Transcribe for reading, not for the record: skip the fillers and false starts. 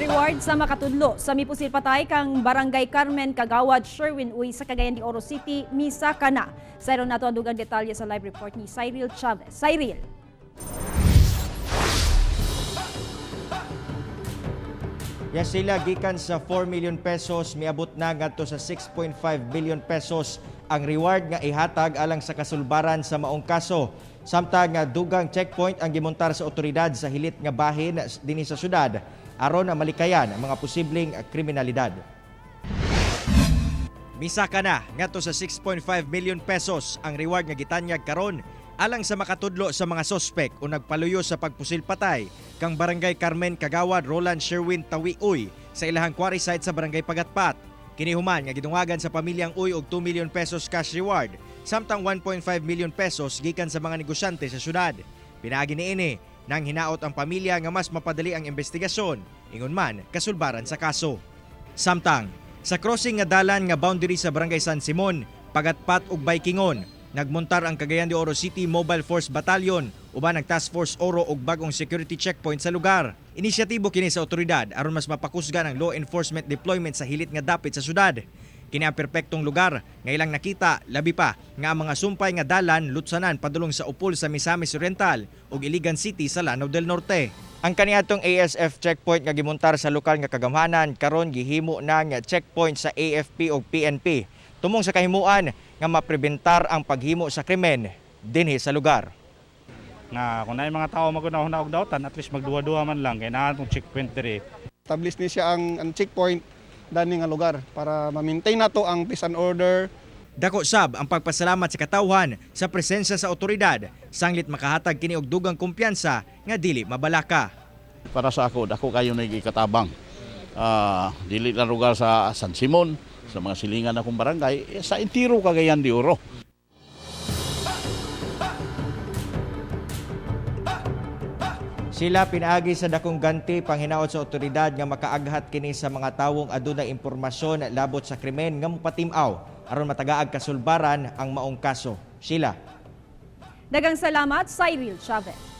Reward sa makatudlo sa mipusil patay kang Barangay Carmen Kagawad Sherwin Uy sa Cagayan de Oro City misa kana. Sayron nato ang dugang detalye sa live report ni Cyril Chavez. Cyril. Yes, sila gikan sa 4 million pesos miabot na ngadto sa 6.5 billion pesos ang reward nga ihatag alang sa kasulbaran sa maong kaso. Samtang nga dugang checkpoint ang gimontar sa otoridad sa hilit nga bahin dinhi sa syudad aron na malikayan ang mga posibleng kriminalidad. Misa ka na ngadto sa 6.5 million pesos ang reward nga gitanyag karon alang sa makatudlo sa mga sospek o nagpaluyo sa pagpusil patay kang Barangay Carmen Kagawad Roland Sherwin Tawi Uy sa ilahang quarry site sa Barangay Pagatpat. Kinihuman nga gidungagan sa pamilyang Uy og 2 million pesos cash reward samtang 1.5 million pesos gikan sa mga negosyante sa syudad. Pinaagi niini nang hinaot ang pamilya nga mas mapadali ang investigasyon ingon man kasulbaran sa kaso. Samtang sa crossing nga dalan nga boundary sa Barangay San Simon, Pagatpat ug Baykingon, nagmontar ang Cagayan de Oro City Mobile Force Battalion uban ang Task Force Oro og bagong security checkpoint sa lugar. Inisyatibo kini sa otoridad aron mas mapakusgan ang law enforcement deployment sa hilit nga dapit sa syudad. Kini ang perpektong lugar nga ilang nakita labi pa nga ang mga sumpay nga dalan lutsanan padulong sa upol sa Misamis Oriental ug Iligan City sa Lanao del Norte. Ang kaniadtong ASF checkpoint nga gimontar sa lokal nga kagamhanan karon gihimo na nga checkpoint sa AFP ug PNP tumong sa kahimuan nga maprebentar ang paghimo sa krimen dinhi sa lugar. Nga kung na mga tao maguna-una og dawtan at least magduwa-duwa man lang kay naa tong checkpoint diri. Establish ni siya ang checkpoint dani nga lugar para ma-maintain nato ang peace and order. Dako sab ang pagpasalamat sa katawhan sa presensya sa otoridad sanglit makahatag kini og dugang kumpiyansa nga dili mabalaka. Para sa ako, dako kayo nagikatabang. Dili na lugar sa San Simon, sa mga silingan akong barangay, sa Intiro Cagayan de Oro. Sila pinaagi sa dakong ganti panghinaot sa otoridad nga makaaghat kini sa mga tawong adunay impormasyon labot sa krimen nga mopatim-aw aron matagaag kasulbaran ang maong kaso. Sila. Dagang salamat, Cyril Chavez.